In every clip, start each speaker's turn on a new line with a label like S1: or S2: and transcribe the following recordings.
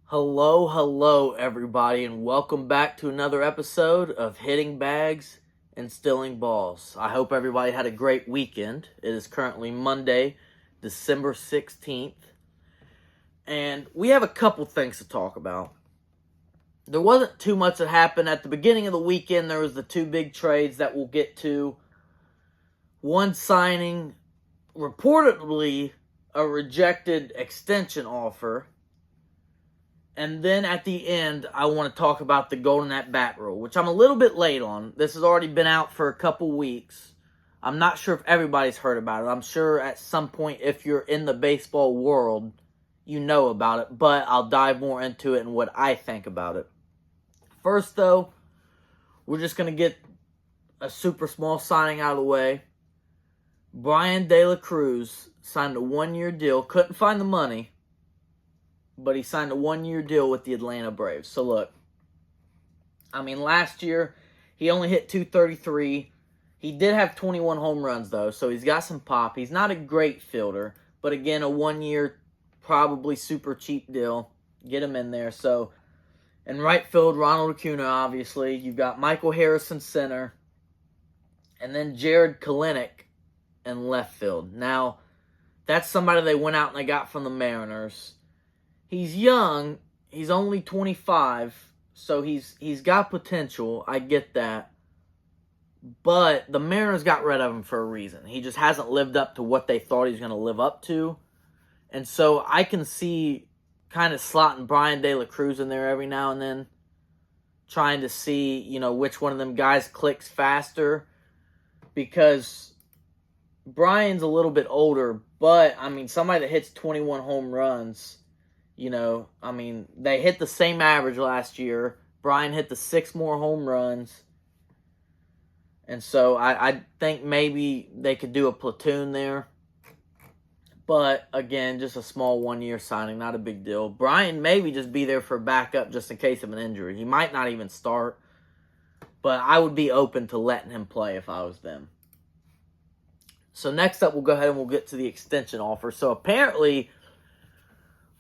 S1: Hello, everybody, and welcome back to another episode of Hitting Bags and Stealing Balls. I hope everybody had a great weekend. It is currently Monday, December 16th, and we have a couple things to talk about. There wasn't too much that happened. At the beginning of the weekend, there was the two big trades that we'll get to. One signing, reportedly, a rejected extension offer. And then at the end, I want to talk about the golden at-bat rule, which I'm a little bit late on. This has already been out for a couple weeks. I'm not sure if everybody's heard about it. I'm sure at some point, if you're in the baseball world, you know about it. But I'll dive more into it and what I think about it. First, though, we're just going to get a super small signing out of the way. Bryan De La Cruz signed a one-year deal. Couldn't find the money, but he signed a one-year deal with the Atlanta Braves. So look, last year he only hit .233. He did have 21 home runs, though, so he's got some pop. He's not a great fielder, but again, a one-year, probably super cheap deal. Get him in there. So in right field, Ronald Acuna, obviously. You've got Michael Harrison center, and then Jared Kelenic in left field. Now, that's somebody they went out and they got from the Mariners. He's young. He's only 25, so he's got potential. I get that. But the Mariners got rid of him for a reason. He just hasn't lived up to what they thought he was going to live up to. And so I can see kind of slotting Bryan De La Cruz in there every now and then, trying to see, which one of them guys clicks faster. Because Brian's a little bit older, but, somebody that hits 21 home runs, they hit the same average last year. Bryan hit the 6 more home runs. And so I think maybe they could do a platoon there. But, again, just a small one-year signing, not a big deal. Bryan maybe just be there for backup just in case of an injury. He might not even start. But I would be open to letting him play if I was them. So next up, we'll go ahead and we'll get to the extension offer. So apparently,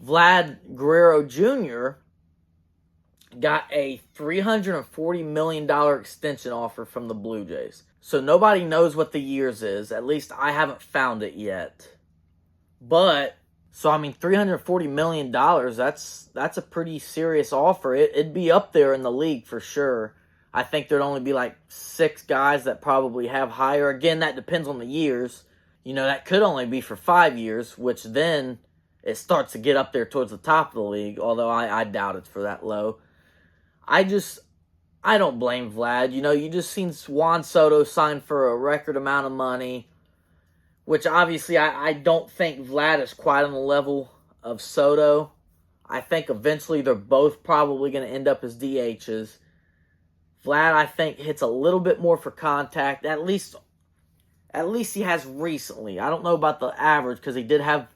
S1: Vlad Guerrero Jr. got a $340 million extension offer from the Blue Jays. So nobody knows what the years is. At least I haven't found it yet. But, $340 million, that's a pretty serious offer. It'd be up there in the league for sure. I think there'd only be like 6 guys that probably have higher. Again, that depends on the years. That could only be for 5 years, which then it starts to get up there towards the top of the league, although I doubt it's for that low. I don't blame Vlad. You just seen Juan Soto sign for a record amount of money, which obviously I don't think Vlad is quite on the level of Soto. I think eventually they're both probably going to end up as DHs. Vlad, I think, hits a little bit more for contact. At least he has recently. I don't know about the average because he did have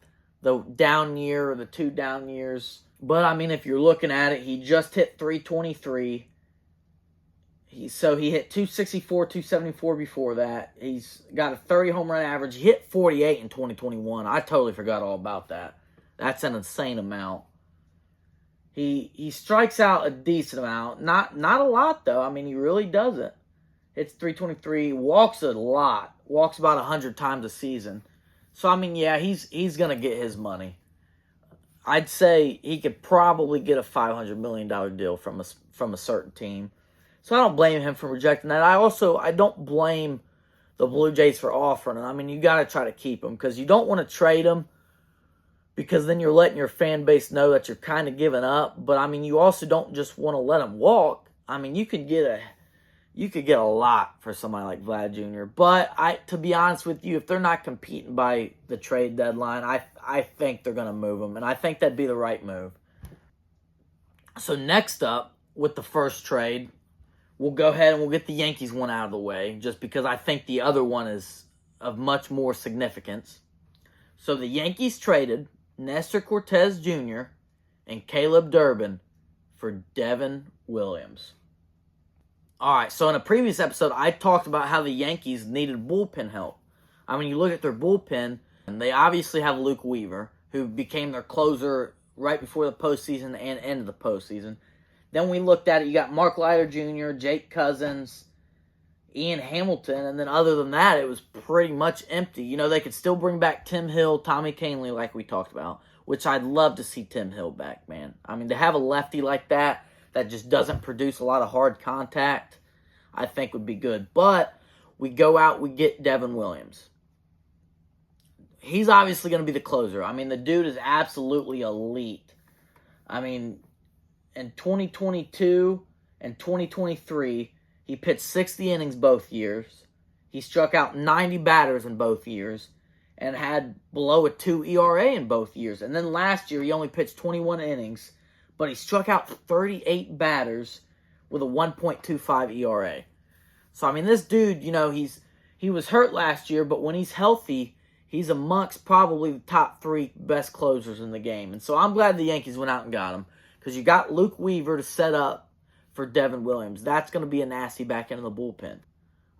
S1: the down year or the 2 down years. But, if you're looking at it, he just hit 323. He hit 264, 274 before that. He's got a 30 home run average. He hit 48 in 2021. I totally forgot all about that. That's an insane amount. He strikes out a decent amount. Not a lot, though. He really doesn't. Hits 323. Walks a lot. Walks about 100 times a season. So, he's going to get his money. I'd say he could probably get a $500 million deal from a certain team. So I don't blame him for rejecting that. I don't blame the Blue Jays for offering him. You got to try to keep him because you don't want to trade him because then you're letting your fan base know that you're kind of giving up. But, you also don't just want to let him walk. You could get a lot for somebody like Vlad Jr. But to be honest with you, if they're not competing by the trade deadline, I think they're going to move him. And I think that'd be the right move. So next up, with the first trade, we'll go ahead and we'll get the Yankees one out of the way, just because I think the other one is of much more significance. So the Yankees traded Nestor Cortez Jr. and Caleb Durbin for Devin Williams. All right, so in a previous episode, I talked about how the Yankees needed bullpen help. You look at their bullpen, and they obviously have Luke Weaver, who became their closer right before the postseason and end of the postseason. Then we looked at it. You got Mark Leiter Jr., Jake Cousins, Ian Hamilton, and then other than that, it was pretty much empty. You know, they could still bring back Tim Hill, Tommy Kahnle, like we talked about, which I'd love to see Tim Hill back, man. I mean, to have a lefty like that just doesn't produce a lot of hard contact, I think would be good. But we go out, we get Devin Williams. He's obviously going to be the closer. I mean, the dude is absolutely elite. I mean, in 2022 and 2023, he pitched 60 innings both years. He struck out 90 batters in both years and had below a 2 ERA in both years. And then last year, he only pitched 21 innings, but he struck out 38 batters with a 1.25 ERA. So, I mean, this dude, you know, he was hurt last year, but when he's healthy, he's amongst probably the top 3 best closers in the game. And so I'm glad the Yankees went out and got him because you got Luke Weaver to set up for Devin Williams. That's going to be a nasty back end of the bullpen.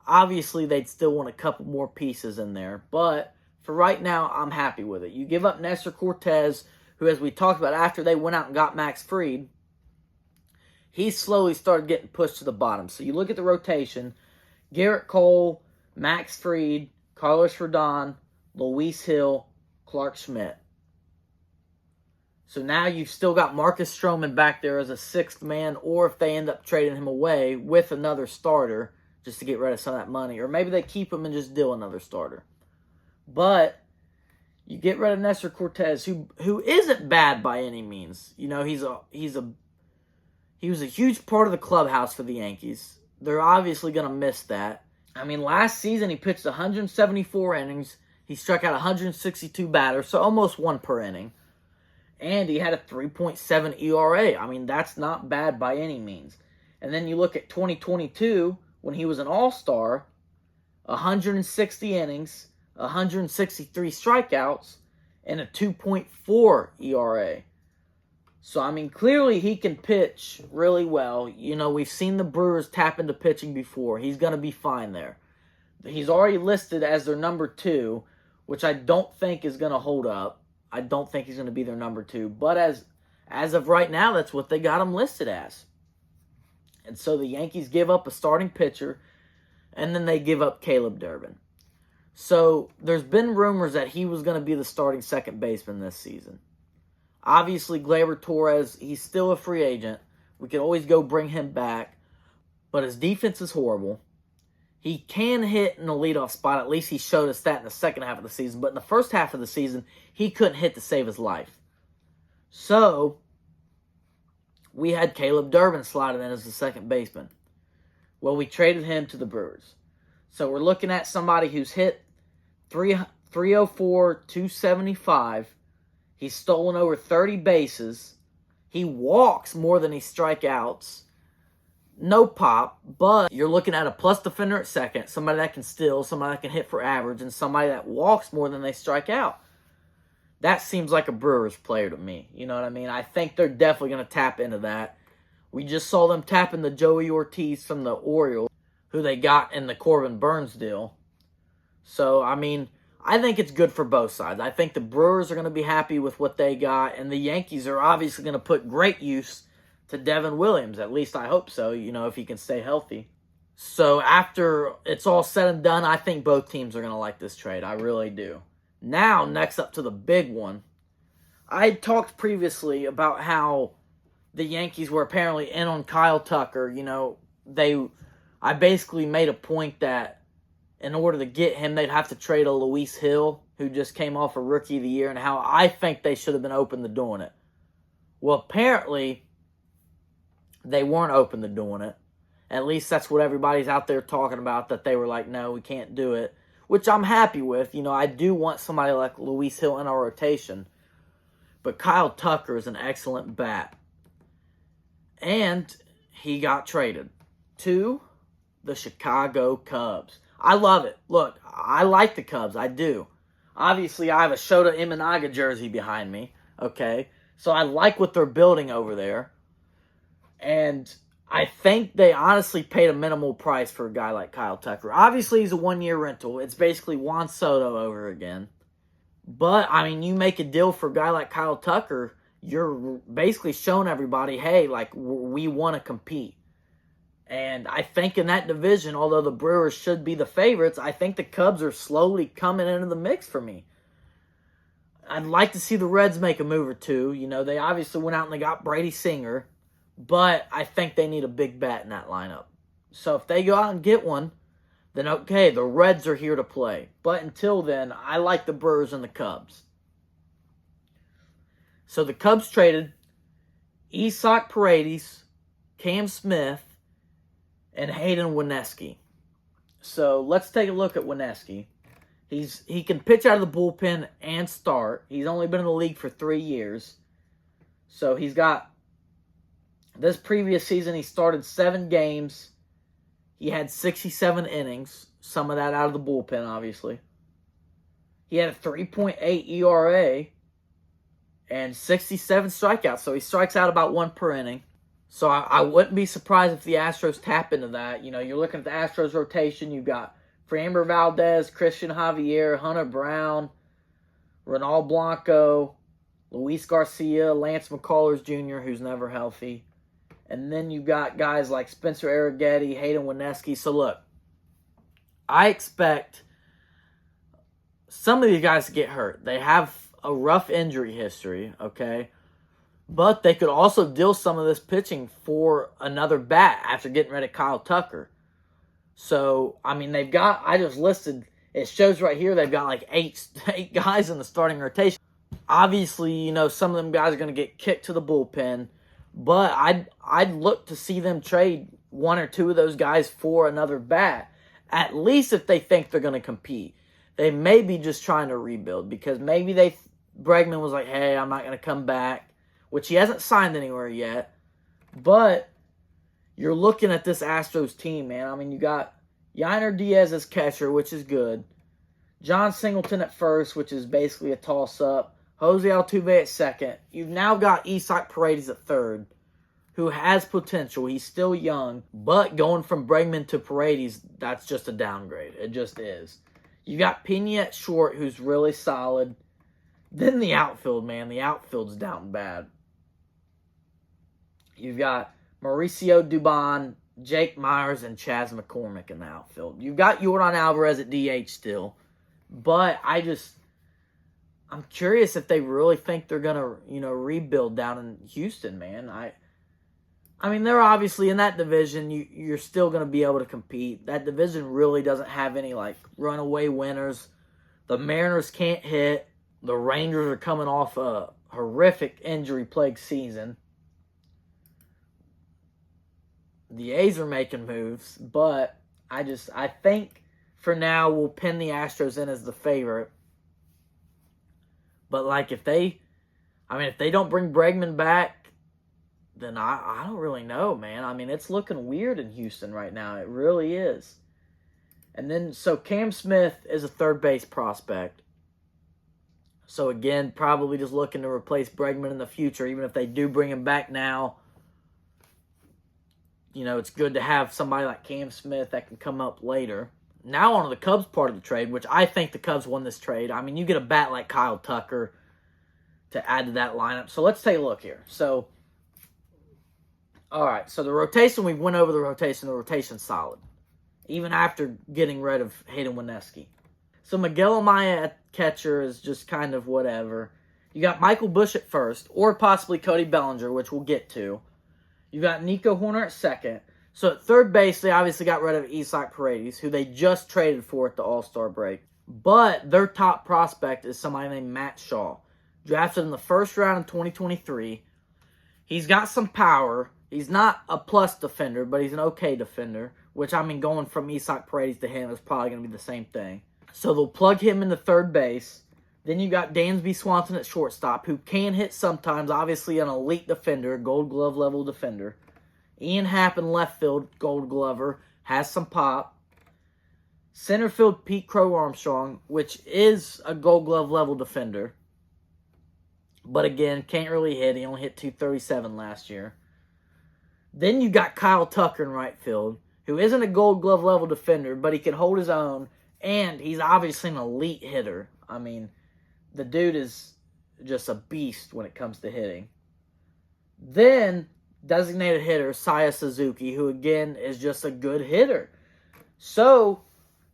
S1: Obviously, they'd still want a couple more pieces in there, but for right now, I'm happy with it. You give up Nestor Cortez, who, as we talked about after they went out and got Max Fried, he slowly started getting pushed to the bottom. So you look at the rotation, Garrett Cole, Max Fried, Carlos Rodon, Luis Hill, Clark Schmidt. So now you've still got Marcus Stroman back there as a 6th man, or if they end up trading him away with another starter just to get rid of some of that money. Or maybe they keep him and just deal another starter. But you get rid of Nestor Cortez, who isn't bad by any means. You know, he was a huge part of the clubhouse for the Yankees. They're obviously going to miss that. I mean, last season he pitched 174 innings. He struck out 162 batters, so almost 1 per inning. And he had a 3.7 ERA. I mean, that's not bad by any means. And then you look at 2022, when he was an all-star, 160 innings, 163 strikeouts, and a 2.4 ERA. So, I mean, clearly he can pitch really well. You know, we've seen the Brewers tap into pitching before. He's going to be fine there. He's already listed as their number 2, which I don't think is going to hold up. I don't think he's going to be their number 2. But as of right now, that's what they got him listed as. And so the Yankees give up a starting pitcher, and then they give up Caleb Durbin. So there's been rumors that he was going to be the starting second baseman this season. Obviously, Gleyber Torres, he's still a free agent. We can always go bring him back. But his defense is horrible. He can hit in the leadoff spot. At least he showed us that in the second half of the season. But in the first half of the season, he couldn't hit to save his life. So, we had Caleb Durbin slotted in as the second baseman. Well, we traded him to the Brewers. So, we're looking at somebody who's hit 304, 275. He's stolen over 30 bases. He walks more than he strikeouts. No pop, but you're looking at a plus defender at second, somebody that can steal, somebody that can hit for average, and somebody that walks more than they strike out. That seems like a Brewers player to me. You know what I mean? I think they're definitely going to tap into that. We just saw them tap into Joey Ortiz from the Orioles, who they got in the Corbin Burns deal. So, I mean, I think it's good for both sides. I think the Brewers are going to be happy with what they got, and the Yankees are obviously going to put great use to Devin Williams. At least I hope so, you know, if he can stay healthy. So after it's all said and done, I think both teams are going to like this trade. I really do. Now, next up to the big one. I talked previously about how the Yankees were apparently in on Kyle Tucker. You know, I basically made a point that in order to get him, they'd have to trade a Luis Hill, who just came off a Rookie of the Year, and how I think they should have been open to doing it. Well, apparently they weren't open to doing it. At least that's what everybody's out there talking about, that they were like, no, we can't do it. Which I'm happy with. You know, I do want somebody like Luis Hill in our rotation. But Kyle Tucker is an excellent bat. And he got traded to the Chicago Cubs. I love it. Look, I like the Cubs. I do. Obviously, I have a Shota Imanaga jersey behind me. Okay? So I like what they're building over there. And I think they honestly paid a minimal price for a guy like Kyle Tucker. Obviously, he's a one-year rental. It's basically Juan Soto over again. But, I mean, you make a deal for a guy like Kyle Tucker, you're basically showing everybody, hey, like, we want to compete. And I think in that division, although the Brewers should be the favorites, I think the Cubs are slowly coming into the mix for me. I'd like to see the Reds make a move or two. You know, they obviously went out and they got Brady Singer, but I think they need a big bat in that lineup. So if they go out and get one, then okay, the Reds are here to play. But until then, I like the Brewers and the Cubs. So the Cubs traded Isaac Paredes, Cam Smith, and Hayden Wesneski. So let's take a look at Wesneski. He can pitch out of the bullpen and start. He's only been in the league for 3 years. So he's got, this previous season, he started 7 games. He had 67 innings. Some of that out of the bullpen, obviously. He had a 3.8 ERA and 67 strikeouts. So he strikes out about 1 per inning. So I wouldn't be surprised if the Astros tap into that. You know, you're looking at the Astros rotation. You've got Framber Valdez, Christian Javier, Hunter Brown, Ronald Blanco, Luis Garcia, Lance McCullers Jr., who's never healthy. And then you've got guys like Spencer Arrighetti, Hayden Wesneski. So look, I expect some of these guys to get hurt. They have a rough injury history, okay? But they could also deal some of this pitching for another bat after getting rid of Kyle Tucker. So, I mean, they've got, I just listed, it shows right here, they've got like eight guys in the starting rotation. Obviously, you know, some of them guys are going to get kicked to the bullpen. But I'd look to see them trade 1 or 2 of those guys for another bat. At least if they think they're going to compete. They may be just trying to rebuild. Because maybe Bregman was like, hey, I'm not going to come back. Which he hasn't signed anywhere yet. But you're looking at this Astros team, man. I mean, you got Yainer Diaz as catcher, which is good. John Singleton at first, which is basically a toss-up. Jose Altuve at second. You've now got Isaac Paredes at third, who has potential. He's still young. But going from Bregman to Paredes, that's just a downgrade. It just is. You got Pena at short, who's really solid. Then the outfield, man. The outfield's down bad. You've got Mauricio Dubon, Jake Myers, and Chas McCormick in the outfield. You've got Yordan Alvarez at DH still. But I'm curious if they really think they're going to, you know, rebuild down in Houston, man. I mean, they're obviously in that division. You're still going to be able to compete. That division really doesn't have any, like, runaway winners. The Mariners can't hit. The Rangers are coming off a horrific injury-plagued season. The A's are making moves, but I think for now we'll pin the Astros in as the favorite. But like if they don't bring Bregman back, then I don't really know, man. I mean, it's looking weird in Houston right now. It really is. And then so Cam Smith is a third base prospect. So again, probably just looking to replace Bregman in the future, even if they do bring him back now. You know, it's good to have somebody like Cam Smith that can come up later. Now on to the Cubs part of the trade, which I think the Cubs won this trade. I mean, you get a bat like Kyle Tucker to add to that lineup. So let's take a look here. So, all right. So the rotation, we went over the rotation. The rotation's solid, even after getting rid of Hayden Wesneski. So Miguel Amaya at catcher is just kind of whatever. You got Michael Busch at first, or possibly Cody Bellinger, which we'll get to. You got Nico Horner at second. So at third base, they obviously got rid of Isaac Paredes, who they just traded for at the All-Star break. But their top prospect is somebody named Matt Shaw. Drafted in the first round in 2023. He's got some power. He's not a plus defender, but he's an okay defender. Which, I mean, going from Isaac Paredes to him is probably going to be the same thing. So they'll plug him into third base. Then you got Dansby Swanson at shortstop, who can hit sometimes. Obviously an elite defender, Gold Glove level defender. Ian Happ in left field, Gold Glover, has some pop. Center field, Pete Crow Armstrong, which is a Gold Glove level defender. But again, can't really hit. He only hit .237 last year. Then you got Kyle Tucker in right field, who isn't a Gold Glove level defender, but he can hold his own, and he's obviously an elite hitter. I mean, the dude is just a beast when it comes to hitting. Then, designated hitter Seiya Suzuki, who again is just a good hitter. So,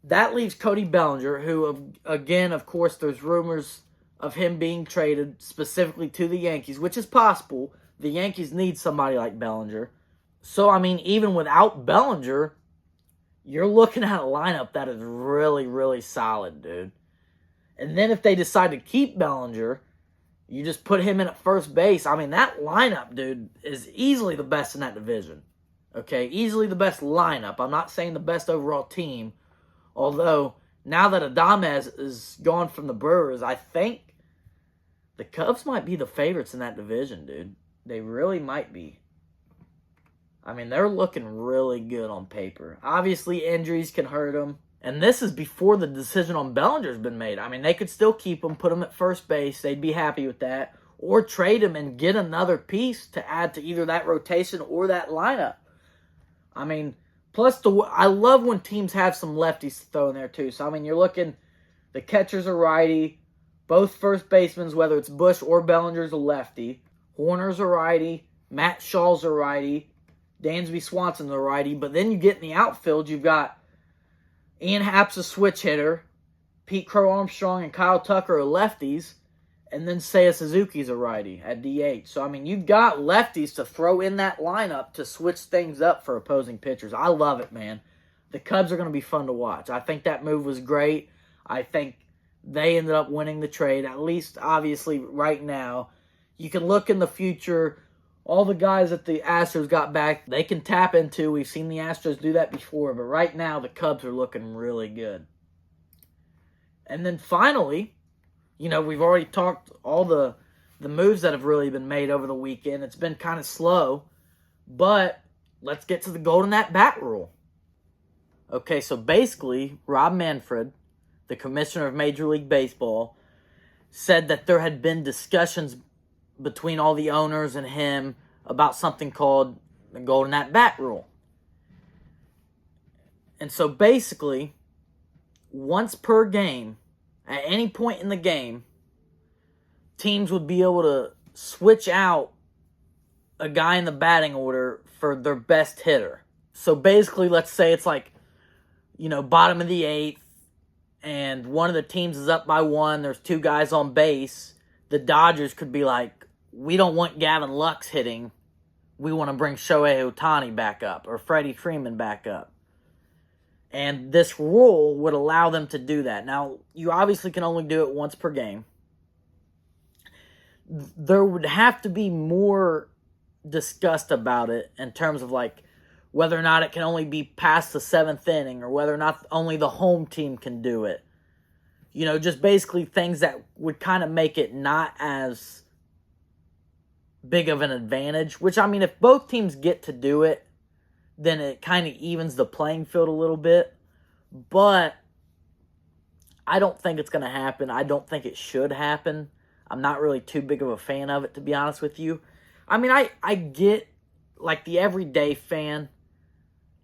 S1: that leaves Cody Bellinger, who, again, of course, there's rumors of him being traded specifically to the Yankees, which is possible. The Yankees need somebody like Bellinger. So, I mean, even without Bellinger, you're looking at a lineup that is really, really solid, dude. And then if they decide to keep Bellinger, you just put him in at first base. I mean, that lineup, dude, is easily the best in that division. Okay, easily the best lineup. I'm not saying the best overall team. Although, now that Adames is gone from the Brewers, I think the Cubs might be the favorites in that division, dude. They really might be. I mean, they're looking really good on paper. Obviously, injuries can hurt them. And this is before the decision on Bellinger's been made. I mean, they could still keep him, put him at first base. They'd be happy with that. Or trade him and get another piece to add to either that rotation or that lineup. I mean, plus, I love when teams have some lefties to throw in there, too. So, I mean, you're looking, the catcher's a righty. Both first basemen, whether it's Bush or Bellinger's a lefty. Horner's a righty. Matt Shaw's a righty. Dansby Swanson's a righty. But then you get in the outfield, you've got Ian Happ's a switch hitter. Pete Crow Armstrong and Kyle Tucker are lefties. And then Seiya Suzuki's a righty at DH. So, I mean, you've got lefties to throw in that lineup to switch things up for opposing pitchers. I love it, man. The Cubs are going to be fun to watch. I think that move was great. I think they ended up winning the trade, at least, obviously, right now. You can look in the future. All the guys that the Astros got back, they can tap into. We've seen the Astros do that before. But right now, the Cubs are looking really good. And then finally, you know, we've already talked all the moves that have really been made over the weekend. It's been kind of slow. But let's get to the golden at-bat rule. Okay, so basically, Rob Manfred, the commissioner of Major League Baseball, said that there had been discussions between all the owners and him about something called the golden at-bat rule. And so basically, once per game, at any point in the game, teams would be able to switch out a guy in the batting order for their best hitter. So basically, let's say it's like, you know, bottom of the eighth, and one of the teams is up by one, there's two guys on base. The Dodgers could be like, we don't want Gavin Lux hitting. We want to bring Shohei Ohtani back up or Freddie Freeman back up. And this rule would allow them to do that. Now, you obviously can only do it once per game. There would have to be more discussed about it in terms of like whether or not it can only be past the seventh inning or whether or not only the home team can do it. You know, just basically things that would kind of make it not as big of an advantage. Which, I mean, if both teams get to do it, then it kind of evens the playing field a little bit. But I don't think it's going to happen. I don't think it should happen. I'm not really too big of a fan of it, to be honest with you. I mean, I get, like, the everyday fan,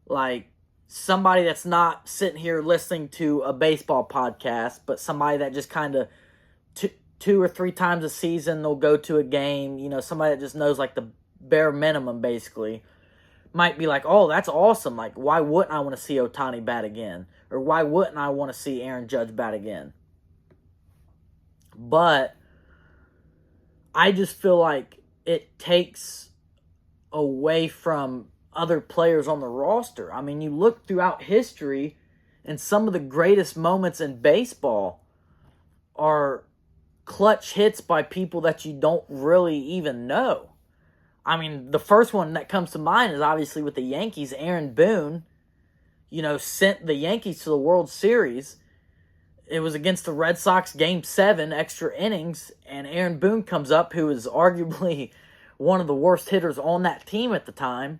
S1: like, somebody that's not sitting here listening to a baseball podcast, but somebody that just kind of two or three times a season they'll go to a game, you know, somebody that just knows, like, the bare minimum, basically, might be like, oh, that's awesome. Like, why wouldn't I want to see Ohtani bat again? Or why wouldn't I want to see Aaron Judge bat again? But I just feel like it takes away from other players on the roster. I mean, you look throughout history, and some of the greatest moments in baseball are clutch hits by people that you don't really even know. I mean, the first one that comes to mind is obviously with the Yankees. Aaron Boone, you know, sent the Yankees to the World Series. It was against the Red Sox, Game 7, extra innings, and Aaron Boone comes up, who is arguably one of the worst hitters on that team at the time,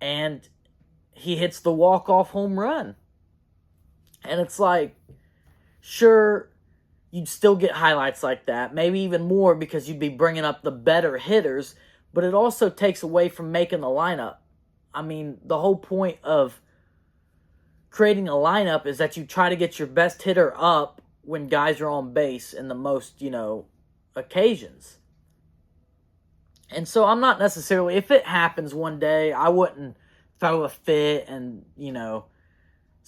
S1: and he hits the walk-off home run. And it's like, sure, you'd still get highlights like that, maybe even more because you'd be bringing up the better hitters, but it also takes away from making the lineup. I mean, the whole point of creating a lineup is that you try to get your best hitter up when guys are on base in the most, you know, occasions. And so I'm not necessarily, if it happens one day, I wouldn't throw a fit and,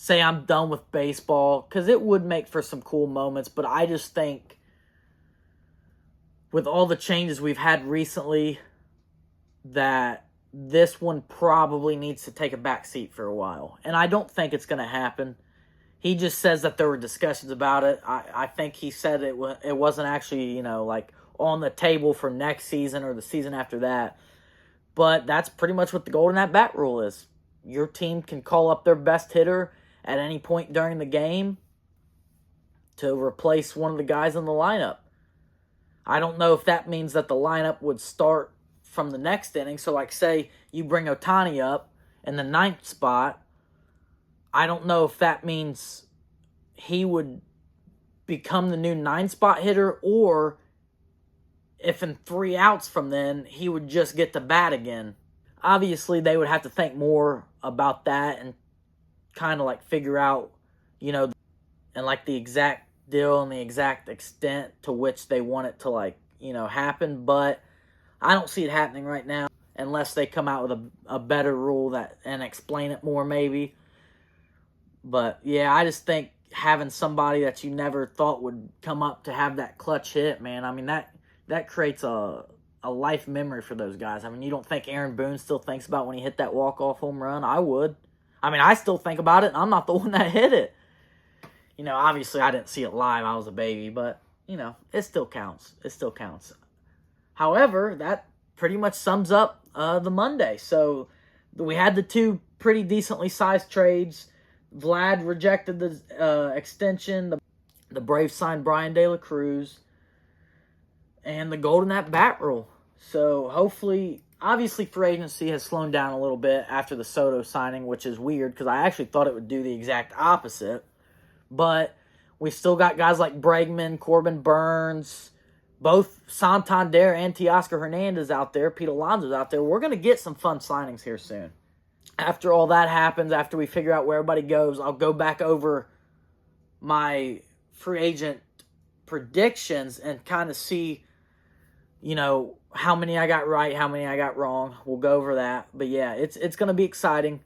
S1: say I'm done with baseball, because it would make for some cool moments. But I just think with all the changes we've had recently, that this one probably needs to take a back seat for a while. And I don't think it's going to happen. He just says that there were discussions about it. I think he said it wasn't actually, on the table for next season or the season after that. But that's pretty much what the golden at-bat rule is. Your team can call up their best hitter at any point during the game to replace one of the guys in the lineup. I don't know if that means that the lineup would start from the next inning. So, say you bring Ohtani up in the 9th spot. I don't know if that means he would become the new 9-spot hitter, or if in 3 outs from then, he would just get to bat again. Obviously, they would have to think more about that and kind of figure out, and the exact deal and the exact extent to which they want it to happen. But I don't see it happening right now unless they come out with a better rule and explain it more maybe. But yeah, I just think having somebody that you never thought would come up to have that clutch hit, man, I mean, that creates a life memory for those guys. I mean, you don't think Aaron Boone still thinks about when he hit that walk-off home run? I would. I mean, I still think about it, and I'm not the one that hit it. Obviously I didn't see it live. I was a baby, but, it still counts. It still counts. However, that pretty much sums up the Monday. So we had the 2 pretty decently sized trades. Vlad rejected the extension. The Braves signed Brian De La Cruz. And the golden at-bat rule. So hopefully, obviously free agency has slowed down a little bit after the Soto signing, which is weird because I actually thought it would do the exact opposite. But we still got guys like Bregman, Corbin Burns, both Santander and Teoscar Hernandez out there. Pete Alonso's out there. We're going to get some fun signings here soon. After all that happens, after we figure out where everybody goes, I'll go back over my free agent predictions and kind of see, how many I got right, how many I got wrong. We'll go over that. But yeah, it's going to be exciting.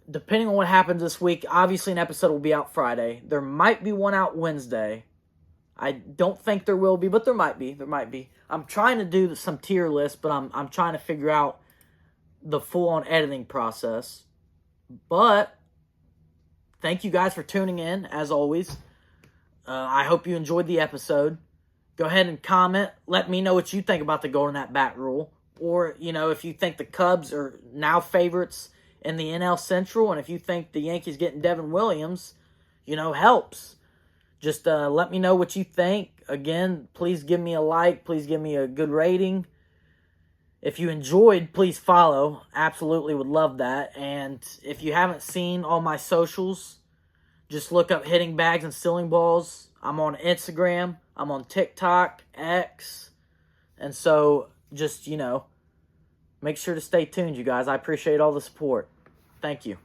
S1: Depending on what happens this week, obviously an episode will be out Friday. There might be one out Wednesday. I don't think there will be, but there might be. There might be. I'm trying to do some tier lists, but I'm trying to figure out the full-on editing process. But thank you guys for tuning in, as always. I hope you enjoyed the episode. Go ahead and comment. Let me know what you think about the golden at-bat rule. Or, if you think the Cubs are now favorites in the NL Central, and if you think the Yankees getting Devin Williams, helps. Just let me know what you think. Again, please give me a like. Please give me a good rating. If you enjoyed, please follow. Absolutely would love that. And if you haven't seen all my socials, just look up Hitting Bags and Stealing Balls. I'm on Instagram. I'm on TikTok, X. And so just, make sure to stay tuned, you guys. I appreciate all the support. Thank you.